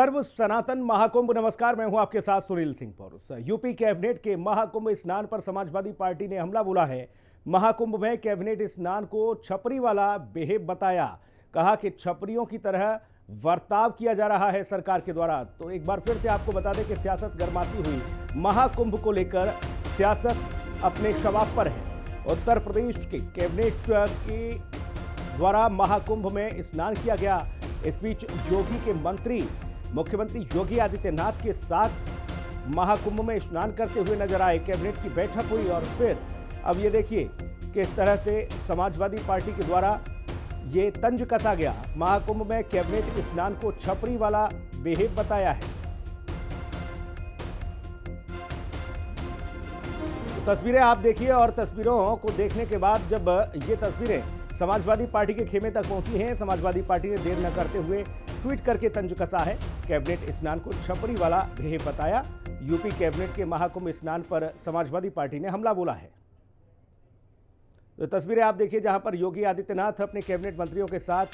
सर्व सनातन महाकुंभ। नमस्कार, मैं हूं आपके साथ सुनील सिंह पौरुष। यूपी कैबिनेट के महाकुंभ स्नान पर समाजवादी पार्टी ने हमला बोला है। महाकुंभ में कैबिनेट स्नान को छपरी वाला बेहेव बताया। कहा कि छपरियों की तरह बर्ताव किया जा रहा है सरकार के द्वारा। तो एक बार फिर से आपको बता दें कि सियासत गर्माती हुई महाकुंभ को लेकर सियासत अपने शबाब पर है। उत्तर प्रदेश के कैबिनेट के द्वारा महाकुंभ में स्नान किया गया। इस बीच योगी के मंत्री मुख्यमंत्री योगी आदित्यनाथ के साथ महाकुंभ में स्नान करते हुए नजर आए। कैबिनेट की बैठक हुई और फिर अब ये देखिए किस तरह से समाजवादी पार्टी के द्वारा ये तंज कसा गया। महाकुंभ में कैबिनेट स्नान को छपरी वाला बेहेव बताया है। तो तस्वीरें आप देखिए और तस्वीरों को देखने के बाद जब ये तस्वीरें समाजवादी पार्टी के खेमे तक पहुंची हैं, समाजवादी पार्टी ने देर न करते हुए ट्वीट करके तंज कसा है। कैबिनेट स्नान को छपरी वाला बेहेव बताया। यूपी कैबिनेट के महाकुंभ स्नान पर समाजवादी पार्टी ने हमला बोला है। तो तस्वीरें आप देखिए जहां पर योगी आदित्यनाथ अपने कैबिनेट मंत्रियों के साथ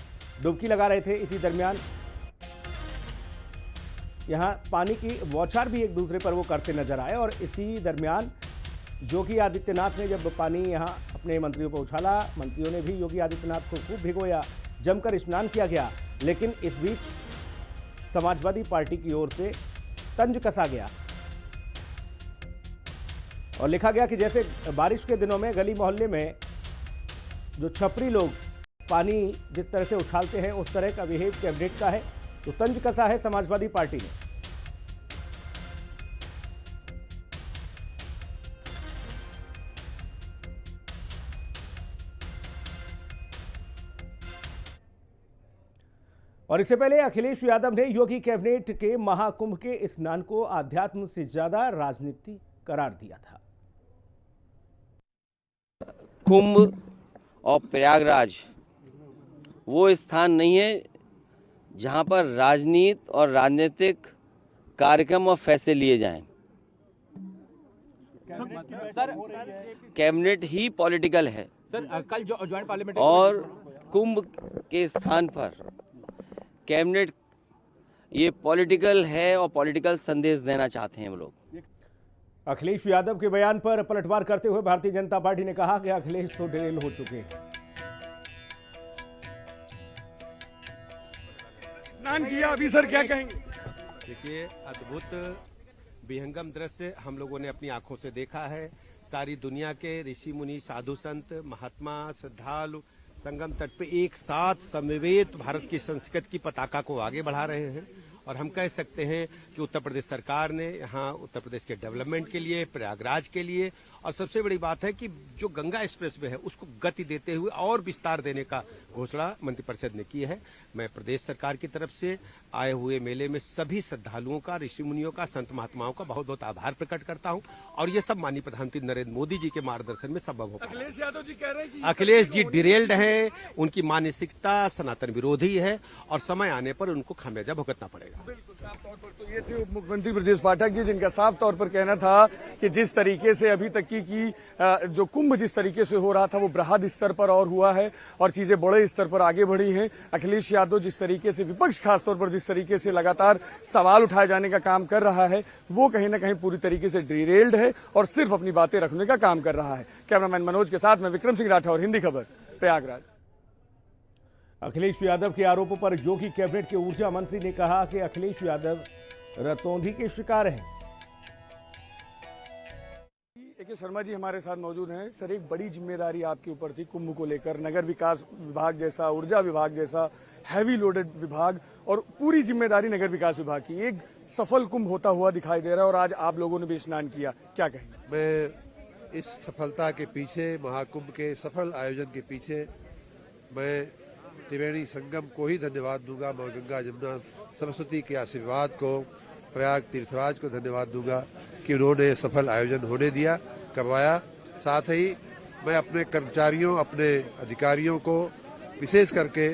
डुबकी लगा रहे थे। इसी दरमियान यहां पानी की बौछार भी एक दूसरे पर वो करते नजर आए और इसी दरमियान योगी आदित्यनाथ ने जब पानी यहां अपने मंत्रियों पर उछाला, मंत्रियों ने भी योगी आदित्यनाथ को खूब भिगोया, जमकर स्नान किया गया। लेकिन इस बीच समाजवादी पार्टी की ओर से तंज कसा गया और लिखा गया कि जैसे बारिश के दिनों में गली मोहल्ले में जो छपरी लोग पानी जिस तरह से उछालते हैं उस तरह का बिहेव कैबिनेट का है। तो तंज कसा है समाजवादी पार्टी ने। और इससे पहले अखिलेश यादव ने योगी कैबिनेट के महाकुंभ के स्नान को आध्यात्म से ज्यादा राजनीति करार दिया था। कुंभ और प्रयागराज वो स्थान नहीं है जहां पर राजनीति और राजनीतिक कार्यक्रम और फैसले लिए जाएं। कैबिनेट ही पॉलिटिकल है सर। कल ज्वाइंट पार्लियामेंट और कुंभ के स्थान पर कैबिनेट ये पॉलिटिकल है और पॉलिटिकल संदेश देना चाहते हैं वो लोग। अखिलेश यादव के बयान पर पलटवार करते हुए भारतीय जनता पार्टी ने कहा कि अखिलेश तो डिरेल हो चुके हैं। स्नान किया अभी सर, क्या कहेंगे? देखिए, अद्भुत विहंगम दृश्य हम लोगों ने अपनी आंखों से देखा है। सारी दुनिया के ऋषि मुनि, साधु संत, महात्मा, श्रद्धालु संगम तट पे एक साथ समवेत भारत की संस्कृति की पताका को आगे बढ़ा रहे हैं। और हम कह सकते हैं कि उत्तर प्रदेश सरकार ने यहाँ उत्तर प्रदेश के डेवलपमेंट के लिए, प्रयागराज के लिए, और सबसे बड़ी बात है कि जो गंगा एक्सप्रेसवे है उसको गति देते हुए और विस्तार देने का घोषणा मंत्रिपरिषद ने की है। मैं प्रदेश सरकार की तरफ से आए हुए मेले में सभी श्रद्धालुओं का, ऋषि मुनियों का, संत महात्माओं का बहुत बहुत आभार प्रकट करता हूँ। और ये सब माननीय प्रधानमंत्री नरेंद्र मोदी जी के मार्गदर्शन में संभव हो पाया। अखिलेश यादव जी कह रहे हैं कि अखिलेश जी डिरेल्ड हैं, उनकी मानसिकता सनातन विरोधी है और समय आने पर उनको खामियाजा भुगतना पड़ेगा। बिल्कुल साफ तौर पर तो ये थे उप मुख्यमंत्री ब्रजेश पाठक जी, जिनका साफ तौर पर कहना था कि जिस तरीके से अभी तक की जो कुंभ जिस तरीके से हो रहा था वो बृहद स्तर पर और हुआ है और चीजें बड़े स्तर पर आगे बढ़ी हैं। अखिलेश यादव जिस तरीके से विपक्ष खासतौर पर जिस तरीके से लगातार सवाल उठाए जाने का काम कर रहा है वो कहीं ना कहीं पूरी तरीके से डिरेल्ड है और सिर्फ अपनी बातें रखने का काम कर रहा है। कैमरामैन मनोज के साथ मैं विक्रम सिंह राठौर, हिंदी खबर, प्रयागराज। अखिलेश यादव के आरोपों पर योगी कैबिनेट के ऊर्जा मंत्री ने कहा कि अखिलेश यादव रतौंधी के शिकार हैं। ए.के. शर्मा जी हमारे साथ मौजूद हैं। सर, एक बड़ी जिम्मेदारी आपके ऊपर थी कुंभ को लेकर, नगर विकास विभाग जैसा, ऊर्जा विभाग जैसा हैवी लोडेड विभाग, और पूरी जिम्मेदारी नगर विकास विभाग की। एक सफल कुंभ होता हुआ दिखाई दे रहा है और आज आप लोगों ने भी स्नान किया, क्या कहेंगे? मैं इस सफलता के पीछे, महाकुंभ के सफल आयोजन के पीछे मैं त्रिवेणी संगम को ही धन्यवाद दूंगा। माँ गंगा जमुना सरस्वती के आशीर्वाद को, प्रयाग तीर्थराज को धन्यवाद दूंगा कि उन्होंने सफल आयोजन होने दिया, करवाया। साथ ही मैं अपने कर्मचारियों, अपने अधिकारियों को, विशेष करके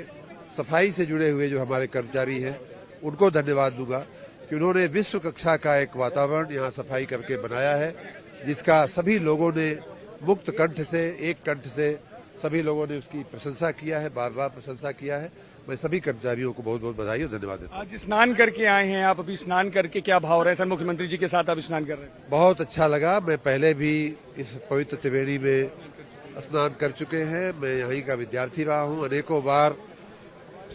सफाई से जुड़े हुए जो हमारे कर्मचारी हैं उनको धन्यवाद दूंगा कि उन्होंने विश्व कक्षा का एक वातावरण यहाँ सफाई करके बनाया है, जिसका सभी लोगों ने मुक्त कंठ से, एक कंठ से सभी लोगों ने उसकी प्रशंसा किया है, बार बार प्रशंसा किया है। मैं सभी कर्मचारियों को बहुत बहुत बधाई और धन्यवाद देता हूँ। आज स्नान करके आए हैं आप, अभी स्नान करके क्या भाव रहे सर? मुख्यमंत्री जी के साथ आप स्नान कर रहे हैं। बहुत अच्छा लगा। मैं पहले भी इस पवित्र त्रिवेणी में स्नान कर चुके हैं। मैं यहीं का विद्यार्थी रहा हूँ। अनेकों बार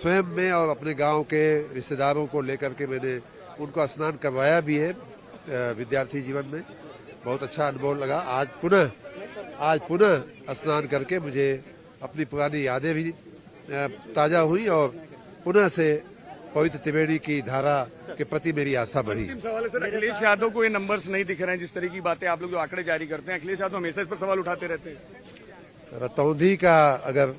स्वयं में और अपने गांव के रिश्तेदारों को लेकर के मैंने उनको स्नान करवाया भी है विद्यार्थी जीवन में। बहुत अच्छा अनुभव लगा। आज पुनः स्नान करके मुझे अपनी पुरानी यादें भी ताजा हुई और पुनः से पवित्र त्रिवेणी की धारा के प्रति मेरी आस्था बढ़ी। अंतिम सवाल है सर, अखिलेश यादव को ये नंबर्स नहीं दिख रहे हैं, जिस तरह की बातें आप लोग जो आंकड़े जारी करते हैं, अखिलेश यादव हमेशा इस पर सवाल उठाते रहते हैं। रतौंधी का अगर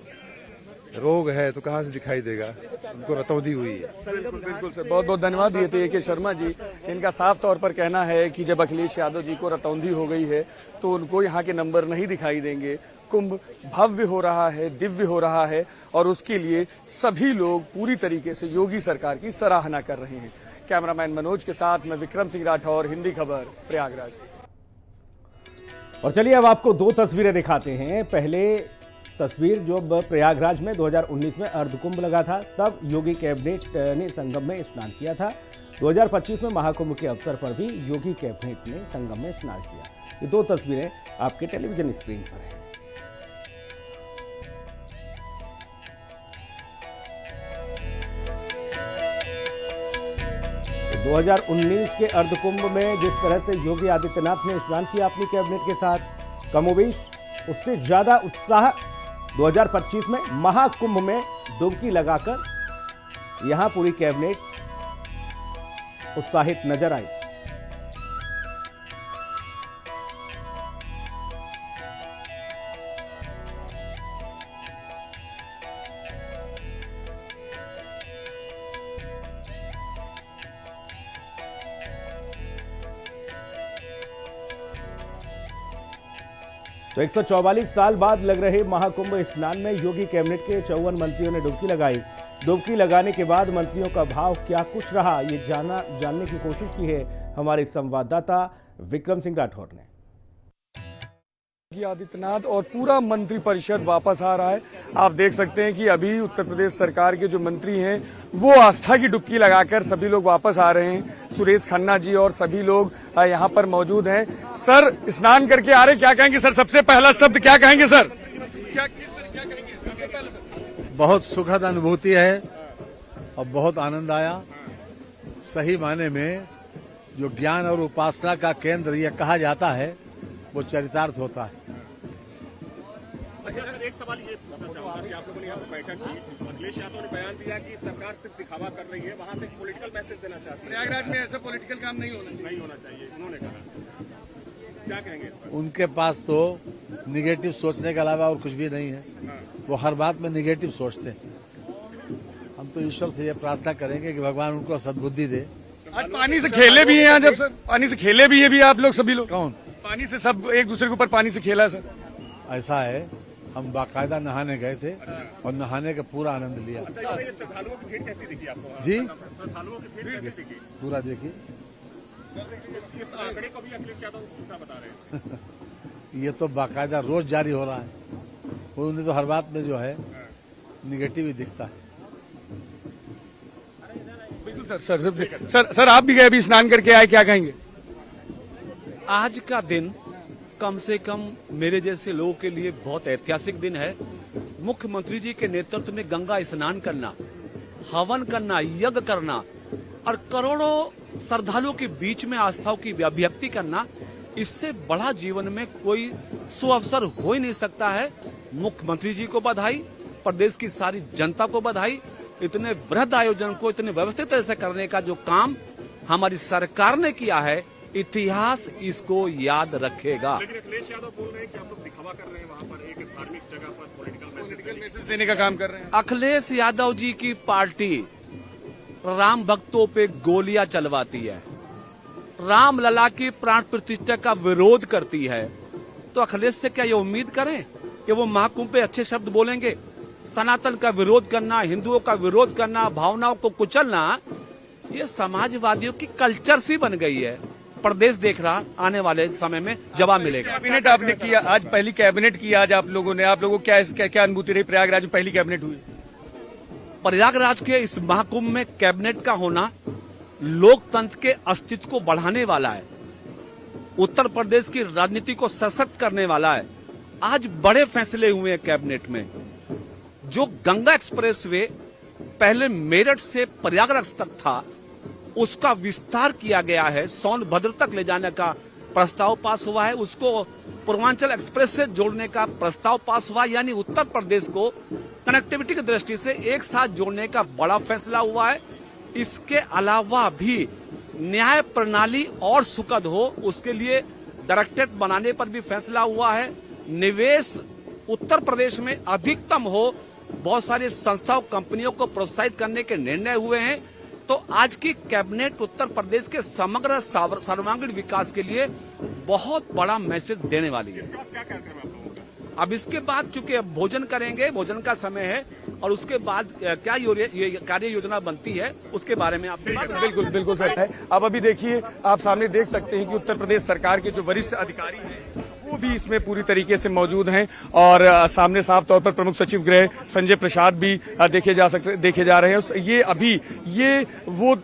रोग है तो कहाँ से दिखाई देगा? उनको रतौंधी हुई है। बिल्कुल बिल्कुल सर, बहुत बहुत धन्यवाद। ये थे AK शर्मा जी। इनका साफ तौर पर कहना है कि जब अखिलेश यादव जी को रतौंधी हो गई है तो उनको यहाँ के नंबर नहीं दिखाई देंगे। कुंभ भव्य हो रहा है, दिव्य हो रहा है और उसके लिए सभी लोग पूरी तरीके से योगी सरकार की सराहना कर रहे हैं। कैमरामैन मनोज के साथ मैं विक्रम सिंह राठौर, हिंदी खबर, प्रयागराज। और चलिए अब आपको दो तस्वीरें दिखाते हैं। पहले तस्वीर जो प्रयागराज में 2019 में अर्धकुंभ लगा था, तब योगी कैबिनेट ने संगम में स्नान किया था। 2025 में महाकुंभ के अवसर पर भी योगी कैबिनेट ने संगम में स्नान किया। ये दो तस्वीरें आपके टेलीविजन स्क्रीन पर हैं। तो 2019 के अर्धकुंभ में जिस तरह से योगी आदित्यनाथ ने स्नान किया अपनी कैबिनेट के साथ, कमोबेश उससे ज्यादा उत्साह 2025 में महाकुंभ में डुबकी लगाकर यहां पूरी कैबिनेट उत्साहित नजर आई। तो 144 साल बाद लग रहे महाकुंभ स्नान में योगी कैबिनेट के 54 मंत्रियों ने डुबकी लगाई। डुबकी लगाने के बाद मंत्रियों का भाव क्या कुछ रहा, ये जानने की कोशिश की है हमारे संवाददाता विक्रम सिंह राठौर ने। योगी आदित्यनाथ और पूरा मंत्रिपरिषद वापस आ रहा है। आप देख सकते हैं कि अभी उत्तर प्रदेश सरकार के जो मंत्री हैं वो आस्था की डुबकी लगाकर सभी लोग वापस आ रहे हैं। सुरेश खन्ना जी और सभी लोग यहाँ पर मौजूद हैं। सर स्नान करके आ रहे, क्या कहेंगे सर? सबसे पहला शब्द क्या कहेंगे सर? क्या कहेंगे? बहुत सुखद अनुभूति है और बहुत आनंद आया। सही माने में जो ज्ञान और उपासना का केंद्र यह कहा जाता है वो चरितार्थ होता है। अच्छा सर, एक सवाल ये पूछना चाहूंगा कि आप लोगों ने यहाँ पर बैठक की, अखिलेश यादव ने बयान दिया कि सरकार सिर्फ दिखावा कर रही है, वहाँ से पॉलिटिकल मैसेज देना चाहती है। प्रयागराज में ऐसा पॉलिटिकल काम नहीं होना चाहिए उन्होंने कहा। क्या कहेंगे इस पर? उनके पास तो निगेटिव सोचने के अलावा और कुछ भी नहीं है। वो हर बात में निगेटिव सोचते हैं। हम तो ईश्वर से ये प्रार्थना करेंगे कि भगवान उनको सद्बुद्धि दे। आज पानी से खेले भी हैं, जब सर पानी से खेले भी है भी आप लोग सभी लोग? कौन? पानी से सब एक दूसरे के ऊपर पानी से खेला सर? ऐसा है, हम बाकायदा नहाने गए थे और नहाने का पूरा आनंद लिया। श्रद्धालुओं की भीड़ कैसी दिखी आपको? जी श्रद्धालुओं की भीड़ कैसी दिखी? पूरा देखिए। इस आंकड़े को भी अखिलेश यादव झूठा बता रहे हैं। ये तो बाकायदा रोज जारी हो रहा है। उन्हें तो हर बात में जो है निगेटिव ही दिखता है। सर आप भी गए अभी स्नान करके आए, क्या कहेंगे? आज का दिन कम से कम मेरे जैसे लोगों के लिए बहुत ऐतिहासिक दिन है। मुख्यमंत्री जी के नेतृत्व में गंगा स्नान करना, हवन करना, यज्ञ करना और करोड़ों श्रद्धालुओं के बीच में आस्थाओं की अभिव्यक्ति करना, इससे बड़ा जीवन में कोई सुअवसर हो ही नहीं सकता है। मुख्यमंत्री जी को बधाई, प्रदेश की सारी जनता को बधाई। इतने बृहद आयोजन को इतने व्यवस्थित तरह से करने का जो काम हमारी सरकार ने किया है, इतिहास इसको याद रखेगा। लेकिन अखिलेश यादव बोल रहे हैं कि आप लोग दिखावा कर रहे हैं, वहाँ पर एक धार्मिक जगह पर पॉलिटिकल मैसेज देने का काम कर रहे हैं। अखिलेश यादव जी की पार्टी राम भक्तों पे गोलियां चलवाती है, राम लला की प्राण प्रतिष्ठा का विरोध करती है। तो अखिलेश से क्या ये उम्मीद करें कि वो महाकुंभ पे अच्छे शब्द बोलेंगे? सनातन का विरोध करना, हिंदुओं का विरोध करना, भावनाओं को कुचलना, ये समाजवादियों की कल्चर सी बन गई है। प्रदेश देख रहा, आने वाले समय में जवाब मिलेगा। कैबिनेट आपने किया, आज पहली कैबिनेट की आज आप लोगों ने, आप लोगों को क्या अनुभूति रही? प्रयागराज में पहली कैबिनेट हुई। प्रयागराज के इस महाकुंभ में कैबिनेट का होना लोकतंत्र के अस्तित्व को बढ़ाने वाला है, उत्तर प्रदेश की राजनीति को सशक्त करने वाला है। आज बड़े फैसले हुए हैं कैबिनेट में। जो गंगा एक्सप्रेसवे पहले मेरठ से प्रयागराज तक था, उसका विस्तार किया गया है, सोनभद्र तक ले जाने का प्रस्ताव पास हुआ है। उसको पूर्वांचल एक्सप्रेस से जोड़ने का प्रस्ताव पास हुआ, यानी उत्तर प्रदेश को कनेक्टिविटी की दृष्टि से एक साथ जोड़ने का बड़ा फैसला हुआ है। इसके अलावा भी न्याय प्रणाली और सुखद हो, उसके लिए डायरेक्टरेट बनाने पर भी फैसला हुआ है। निवेश उत्तर प्रदेश में अधिकतम हो, बहुत सारी संस्थाओं कंपनियों को प्रोत्साहित करने के निर्णय हुए हैं। तो आज की कैबिनेट उत्तर प्रदेश के समग्र सर्वांगीण विकास के लिए बहुत बड़ा मैसेज देने वाली है। अब इसके बाद चूंकि अब भोजन करेंगे, भोजन का समय है, और उसके बाद क्या कार्य योजना बनती है उसके बारे में आपसे बिल्कुल बिल्कुल सर है। अब अभी देखिए, आप सामने देख सकते हैं कि उत्तर प्रदेश सरकार के जो वरिष्ठ अधिकारी हैं वो भी इसमें पूरी तरीके से मौजूद हैं, और सामने साफ तौर पर प्रमुख सचिव गृह संजय प्रसाद भी देखे जा रहे हैं। ये वो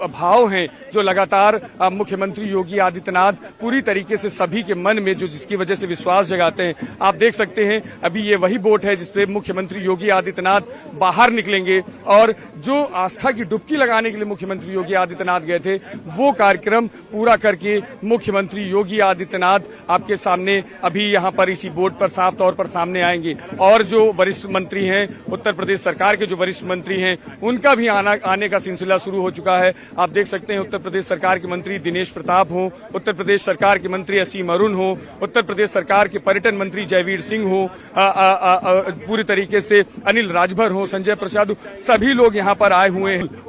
भाव हैं जो लगातार मुख्यमंत्री योगी आदित्यनाथ पूरी तरीके से सभी के मन में, जो जिसकी वजह से विश्वास जगाते हैं। आप देख सकते हैं अभी ये वही बोट है जिससे मुख्यमंत्री योगी आदित्यनाथ बाहर निकलेंगे, और जो आस्था की डुबकी लगाने के लिए मुख्यमंत्री योगी आदित्यनाथ गए थे, वो कार्यक्रम पूरा करके मुख्यमंत्री योगी आदित्यनाथ आपके सामने अभी यहाँ पर इसी बोर्ड पर साफ तौर पर सामने आएंगे। और जो वरिष्ठ मंत्री हैं, उत्तर प्रदेश सरकार के जो वरिष्ठ मंत्री हैं, उनका भी आने का सिलसिला शुरू हो चुका है। आप देख सकते हैं उत्तर प्रदेश सरकार के मंत्री दिनेश प्रताप हो, उत्तर प्रदेश सरकार के मंत्री असीम अरुण हो, उत्तर प्रदेश सरकार के पर्यटन मंत्री जयवीर सिंह हो, पूरी तरीके से अनिल राजभर हो, संजय प्रसाद, सभी लोग यहाँ पर आए हुए हैं।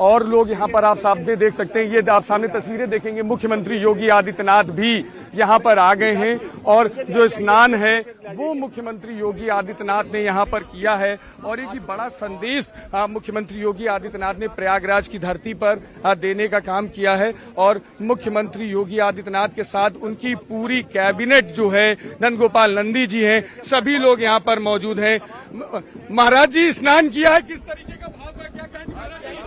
और लोग यहाँ पर आप सामने देख सकते हैं, ये आप सामने तस्वीरें देखेंगे, मुख्यमंत्री योगी आदित्यनाथ भी यहाँ पर आ गए हैं, और जो स्नान है वो मुख्यमंत्री योगी आदित्यनाथ ने यहाँ पर किया है। और एक बड़ा संदेश मुख्यमंत्री योगी आदित्यनाथ ने प्रयागराज की धरती पर देने का काम किया है, और मुख्यमंत्री योगी आदित्यनाथ के साथ उनकी पूरी कैबिनेट जो है, नंदगोपाल नंदी जी हैं, सभी लोग यहाँ पर मौजूद हैं। महाराज जी, स्नान किया है, किस तरीके का भाव है, क्या कहेंगे महाराज जी?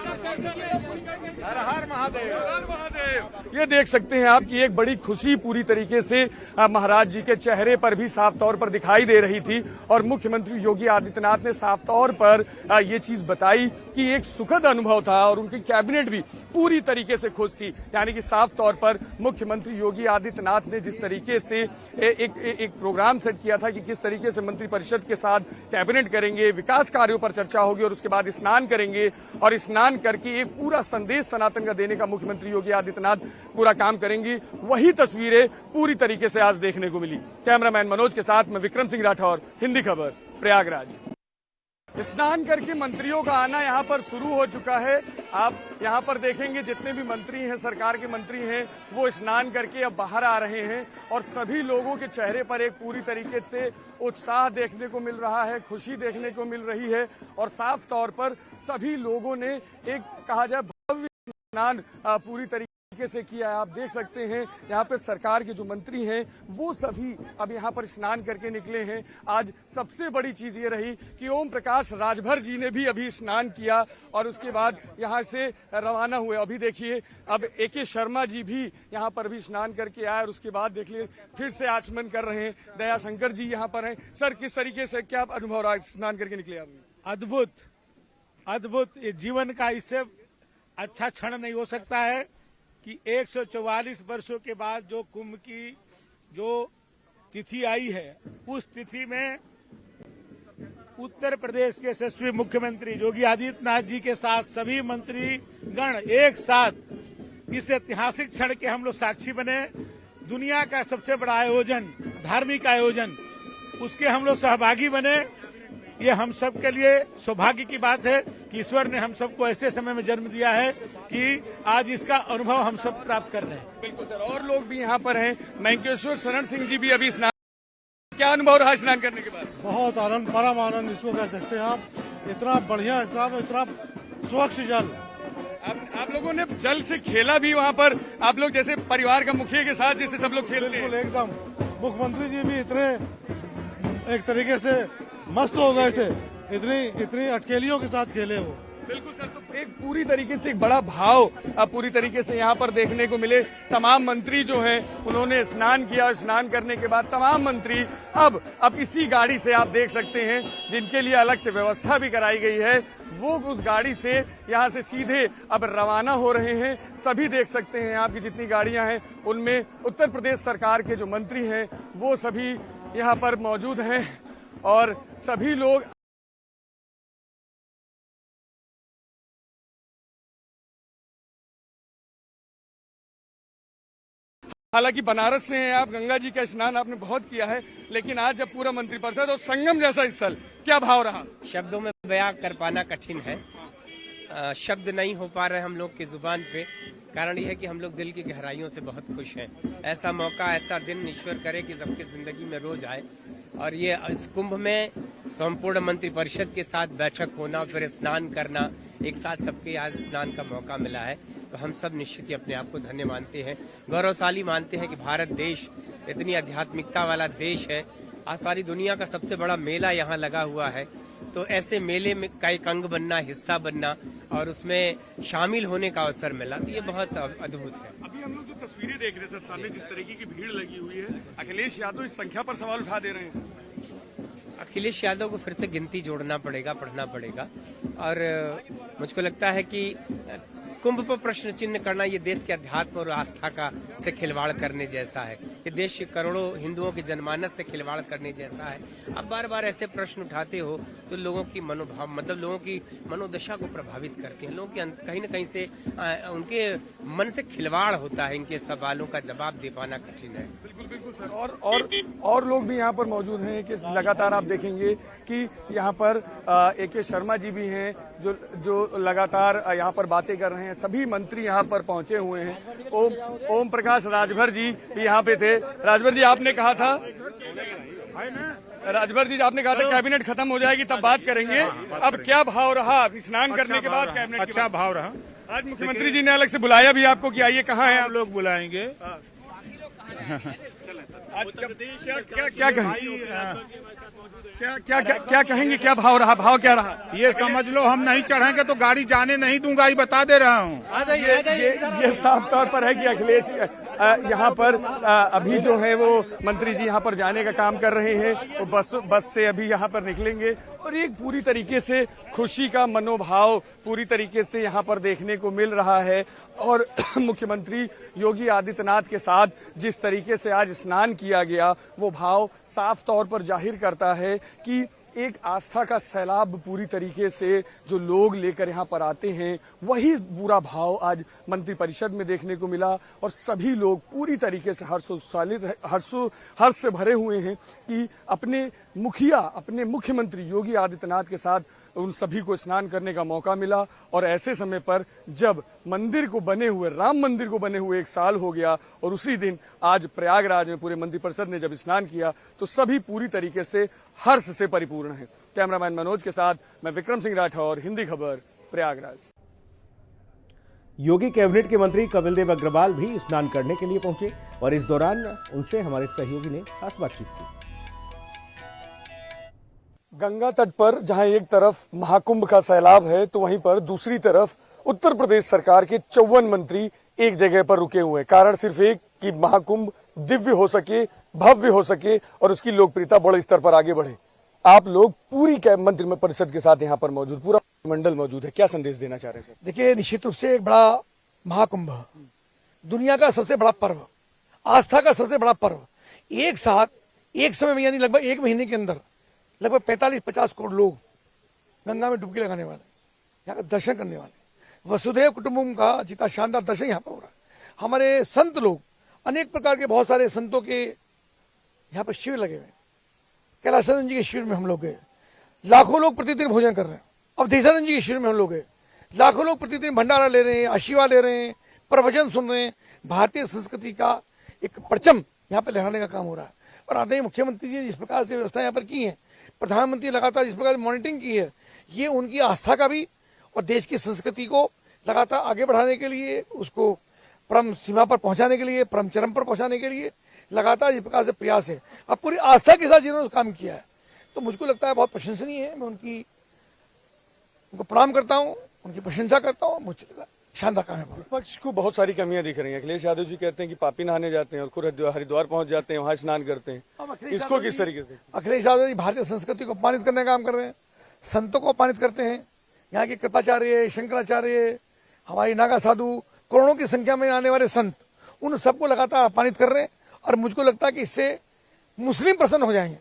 हर हर महादेव, हर महादेव। ये देख सकते हैं आप कि एक बड़ी खुशी पूरी तरीके से महाराज जी के चेहरे पर भी साफ तौर पर दिखाई दे रही थी, और मुख्यमंत्री योगी आदित्यनाथ ने साफ तौर पर ये चीज बताई कि एक सुखद अनुभव था, और उनकी कैबिनेट भी पूरी तरीके से खुश थी। यानी कि साफ तौर पर मुख्यमंत्री योगी आदित्यनाथ ने जिस तरीके से एक प्रोग्राम सेट किया था कि किस तरीके से मंत्रिपरिषद के साथ कैबिनेट करेंगे, विकास कार्यों पर चर्चा होगी, और उसके बाद स्नान करेंगे, और स्नान करके एक पूरा संदेश सनातन का देने का मुख्यमंत्री योगी आदित्यनाथ पूरा काम करेंगे। वही तस्वीरें पूरी तरीके से आज देखने को मिली। कैमरामैन मनोज के साथ मैं विक्रम सिंह राठौर, हिंदी खबर, प्रयागराज। स्नान करके मंत्रियों का आना यहाँ पर शुरू हो चुका है। आप यहाँ पर देखेंगे जितने भी मंत्री हैं, सरकार के मंत्री हैं, वो स्नान करके अब बाहर आ रहे हैं, और सभी लोगों के चेहरे पर एक पूरी तरीके से उत्साह देखने को मिल रहा है, खुशी देखने को मिल रही है, और साफ तौर पर सभी लोगों ने एक कहा जाए भव्य स्नान पूरी तरीके से किया है। आप देख सकते हैं यहाँ पे सरकार के जो मंत्री हैं वो सभी अब यहाँ पर स्नान करके निकले हैं। आज सबसे बड़ी चीज ये रही कि ओम प्रकाश राजभर जी ने भी अभी स्नान किया, और उसके बाद यहाँ से रवाना हुए। अभी देखिए, अब AK शर्मा जी भी यहाँ पर भी स्नान करके आए, और उसके बाद देखिए फिर से आचमन कर रहे हैं। दया शंकर जी यहाँ पर हैं। सर, किस तरीके से क्या अनुभव रहा, स्नान करके निकले आप? अद्भुत अद्भुत। ये जीवन का इससे अच्छा क्षण नहीं हो सकता है कि 144 वर्षों के बाद जो कुंभ की जो तिथि आई है, उस तिथि में उत्तर प्रदेश के यशस्वी मुख्यमंत्री योगी आदित्यनाथ जी के साथ सभी मंत्रीगण एक साथ इस ऐतिहासिक क्षण के हम लोग साक्षी बने। दुनिया का सबसे बड़ा आयोजन, धार्मिक आयोजन, उसके हम लोग सहभागी बने। ये हम सब के लिए सौभाग्य की बात है कि ईश्वर ने हम सबको ऐसे समय में जन्म दिया है कि आज इसका अनुभव हम सब प्राप्त कर रहे हैं। बिल्कुल सर, और लोग भी यहाँ पर हैं। मैंकेश्वर शरण सिंह जी भी अभी स्नान, क्या अनुभव रहा स्नान करने के बाद? बहुत आनंद, परम आनंद इसको कह सकते हैं आप। इतना बढ़िया हिसाब, इतना स्वच्छ जल। आप लोगों ने जल से खेला भी वहाँ पर, आप लोग जैसे परिवार का मुखिया के साथ जैसे सब लोग खेलते हैं? एकदम। मुख्यमंत्री जी भी इतने एक तरीके से मस्त हो गए थे इतनी अटकेलियों के साथ खेले वो। बिल्कुल सर, तो एक पूरी तरीके से एक बड़ा भाव अब पूरी तरीके से यहाँ पर देखने को मिले। तमाम मंत्री जो हैं उन्होंने स्नान किया, स्नान करने के बाद तमाम मंत्री अब इसी गाड़ी से आप देख सकते हैं जिनके लिए अलग से व्यवस्था भी कराई गई है, वो उस गाड़ी से यहाँ से सीधे अब रवाना हो रहे हैं। सभी देख सकते हैं आपकी जितनी गाड़ियां हैं उनमें उत्तर प्रदेश सरकार के जो मंत्री हैं वो सभी यहाँ पर मौजूद हैं और सभी लोग हालांकि बनारस से हैं आप, गंगा जी का स्नान आपने बहुत किया है, लेकिन आज जब पूरा मंत्रिपरिषद और संगम जैसा स्थल, क्या भाव रहा? शब्दों में बयां कर पाना कठिन है। शब्द नहीं हो पा रहे हम लोग की जुबान पे। कारण यह है कि हम लोग दिल की गहराइयों से बहुत खुश हैं। ऐसा मौका, ऐसा दिन ईश्वर करे कि सबकी जिंदगी में रोज आए। और ये इस कुंभ में संपूर्ण मंत्रिपरिषद के साथ बैठक होना, फिर स्नान करना, एक साथ सबके आज स्नान का मौका मिला है, तो हम सब निश्चित ही अपने आप को धन्य मानते हैं, गौरवशाली मानते हैं कि भारत देश इतनी आध्यात्मिकता वाला देश है। आज सारी दुनिया का सबसे बड़ा मेला यहाँ लगा हुआ है, तो ऐसे मेले में का एक अंग बनना, हिस्सा बनना और उसमें शामिल होने का अवसर मिला, तो ये बहुत अद्भुत है। अभी हम लोग जो तस्वीरें देख रहे हैं सर, सामने जिस तरीके की भीड़ लगी हुई है, अखिलेश यादव इस संख्या पर सवाल उठा दे रहे हैं। अखिलेश यादव को फिर से गिनती जोड़ना पड़ेगा, पढ़ना पड़ेगा। और मुझको लगता है कि कुंभ पर प्रश्न चिन्ह करना ये देश के अध्यात्म और आस्था का से खिलवाड़ करने जैसा है। ये देश के करोड़ों हिंदुओं के जनमानस से खिलवाड़ करने जैसा है। अब बार बार ऐसे प्रश्न उठाते हो तो लोगों की मनोभाव, मतलब लोगों की मनोदशा को प्रभावित करते हैं। लोगों के कहीं न कहीं से उनके मन से खिलवाड़ होता है। इनके सवालों का जवाब दे पाना कठिन है। बिल्कुल बिल्कुल सर। और लोग भी यहाँ पर मौजूद हैं कि लगातार आप देखेंगे कि यहाँ पर AK शर्मा जी भी हैं जो लगातार यहाँ पर बातें कर रहे हैं। सभी मंत्री यहाँ पर पहुंचे हुए हैं। ओम प्रकाश राजभर जी भी यहाँ पे थे। राजभर जी आपने कहा था कैबिनेट खत्म हो जाएगी तब बात करेंगे। अब क्या भाव रहा स्नान करने के बाद कैबिनेट? अच्छा भाव रहा। आज मुख्यमंत्री जी ने अलग से बुलाया भी आपको कि आइए, कहाँ है आप? लोग बुलाएंगे। आज क्या कहेंगे, क्या भाव रहा, भाव क्या रहा? ये समझ लो हम नहीं चढ़ेंगे तो गाड़ी जाने नहीं दूंगा, ये बता दे रहा हूँ। ये साफ तौर पर है कि अखिलेश यहाँ पर अभी जो है वो मंत्री जी यहाँ पर जाने का काम कर रहे हैं। वो बस से अभी यहाँ पर निकलेंगे और एक पूरी तरीके से खुशी का मनोभाव पूरी तरीके से यहाँ पर देखने को मिल रहा है। और मुख्यमंत्री योगी आदित्यनाथ के साथ जिस तरीके से आज स्नान किया गया, वो भाव साफ तौर पर जाहिर करता है कि एक आस्था का सैलाब पूरी तरीके से जो लोग लेकर यहाँ पर आते हैं, वही पूरा भाव आज मंत्रिपरिषद में देखने को मिला। और सभी लोग पूरी तरीके से हर्ष से भरे हुए हैं कि अपने मुख्यमंत्री योगी आदित्यनाथ के साथ उन सभी को स्नान करने का मौका मिला। और ऐसे समय पर जब राम मंदिर को बने हुए 1 साल हो गया और उसी दिन आज प्रयागराज में पूरे मंत्रिपरिषद ने जब स्नान किया, तो सभी पूरी तरीके से हर्ष से परिपूर्ण हैं। कैमरामैन मनोज के साथ मैं विक्रम सिंह राठौर, हिंदी खबर, प्रयागराज। योगी कैबिनेट के मंत्री कपिल देव अग्रवाल भी स्नान करने के लिए पहुंचे और इस दौरान उनसे हमारे सहयोगी ने खास बातचीत की। गंगा तट पर जहां एक तरफ महाकुंभ का सैलाब है, तो वहीं पर दूसरी तरफ उत्तर प्रदेश सरकार के 54 मंत्री एक जगह पर रुके हुए हैं। कारण सिर्फ एक कि महाकुंभ दिव्य हो सके, भव्य हो सके और उसकी लोकप्रियता बड़े स्तर पर आगे बढ़े। आप लोग पूरी मंत्री परिषद के साथ यहाँ पर मौजूद, पूरा मंडल मौजूद है, क्या संदेश देना चाह रहे हैं? देखिए, निश्चित रूप से एक बड़ा महाकुंभ, दुनिया का सबसे बड़ा पर्व, आस्था का सबसे बड़ा पर्व, एक साथ एक समय में यानी लगभग 1 महीने के अंदर लगभग 45-50 करोड़ लोग गंगा में डुबकी लगाने वाले, यहाँ का दर्शन करने वाले, वसुधैव कुटुंबकम का जितना शानदार दर्शन यहाँ पर हो रहा है। हमारे संत लोग, अनेक प्रकार के बहुत सारे संतों के यहाँ पर शिविर लगे हुए हैं। कैलाशानंद जी के शिविर में हम लोग गए, लाखों लोग प्रतिदिन भोजन कर रहे हैं। अवधेशानंद जी के शिविर में हम लोग गए, लाखों लोग प्रतिदिन भंडारा ले रहे हैं, आशीर्वाद ले रहे हैं, प्रवचन सुन रहे हैं। भारतीय संस्कृति का एक परचम यहाँ पर लहराने का काम हो रहा है। और आदरणीय मुख्यमंत्री जी जिस प्रकार से व्यवस्था यहाँ पर की है, प्रधानमंत्री लगातार जिस प्रकार मॉनिटरिंग की है, ये उनकी आस्था का भी और देश की संस्कृति को लगातार आगे बढ़ाने के लिए, उसको परम सीमा पर पहुंचाने के लिए, परम चरम पर पहुंचाने के लिए लगातार इस प्रकार से प्रयास है। अब पूरी आस्था के साथ जिन्होंने काम किया है, तो मुझको लगता है बहुत प्रशंसनीय है। मैं उनकी उनको प्रणाम करता हूँ, उनकी प्रशंसा करता हूँ। मुझे शानदार काम है। विपक्ष को बहुत सारी कमियां दिख रही हैं। अखिलेश यादव जी कहते हैं कि पापी नहाने जाते हैं और खुद हरिद्वार पहुंच जाते हैं, वहां स्नान करते हैं। इसको किस तरीके से? अखिलेश यादव जी भारतीय संस्कृति को अपमानित करने का काम कर रहे हैं, संतों को अपमानित करते हैं। यहाँ के कृपाचार्य, शंकराचार्य, हमारी नागा साधु, करोड़ों की संख्या में आने वाले संत, उन सबको लगातार अपमानित कर रहे हैं। और मुझको लगता है कि इससे मुस्लिम प्रसन्न हो जाएंगे।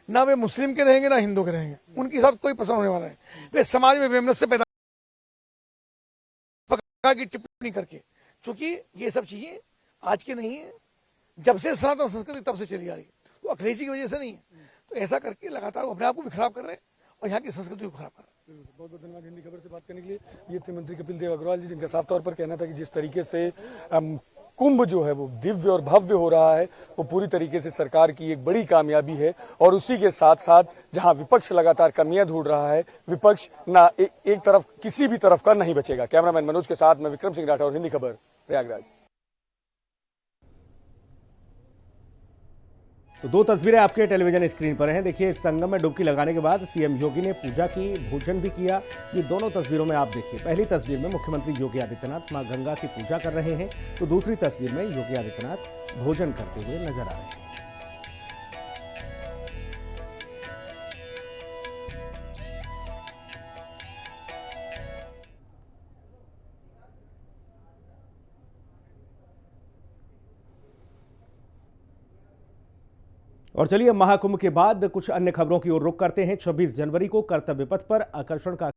ना वे मुस्लिम के रहेंगे ना हिंदू के रहेंगे, उनके साथ कोई प्रसन्न होने वाला है। वे समाज में वैमनस्य पैदा की टिप्पणी करके, क्योंकि ये सब चीजें आज के नहीं है, जब से सनातन संस्कृति तब से चली आ रही है, वो अखिलेश जी की वजह से नहीं है। तो ऐसा करके लगातार वो अपने आप को भी खराब कर रहे हैं और यहाँ की संस्कृति को खराब कर रहे हैं। बहुत बहुत धन्यवाद हिंदी खबर से बात करने के लिए। ये थे मंत्री कपिल देव अग्रवाल जी, जिनका साफ तौर पर कहना था कि जिस तरीके से कुंभ जो है वो दिव्य और भव्य हो रहा है, वो पूरी तरीके से सरकार की एक बड़ी कामयाबी है। और उसी के साथ साथ जहां विपक्ष लगातार कमियां ढूंढ रहा है, विपक्ष ना एक तरफ किसी भी तरफ का नहीं बचेगा। कैमरामैन मनोज के साथ मैं विक्रम सिंह राठौर, हिंदी खबर, प्रयागराज। तो दो तस्वीरें आपके टेलीविजन स्क्रीन पर हैं। देखिए, संगम में डुबकी लगाने के बाद सीएम योगी ने पूजा की, भोजन भी किया। ये दोनों तस्वीरों में आप देखिए, पहली तस्वीर में मुख्यमंत्री योगी आदित्यनाथ मां गंगा की पूजा कर रहे हैं, तो दूसरी तस्वीर में योगी आदित्यनाथ भोजन करते हुए नजर आ रहे हैं। और चलिए, महाकुंभ के बाद कुछ अन्य खबरों की ओर रुख करते हैं। 26 जनवरी को कर्तव्य पथ पर आकर्षण का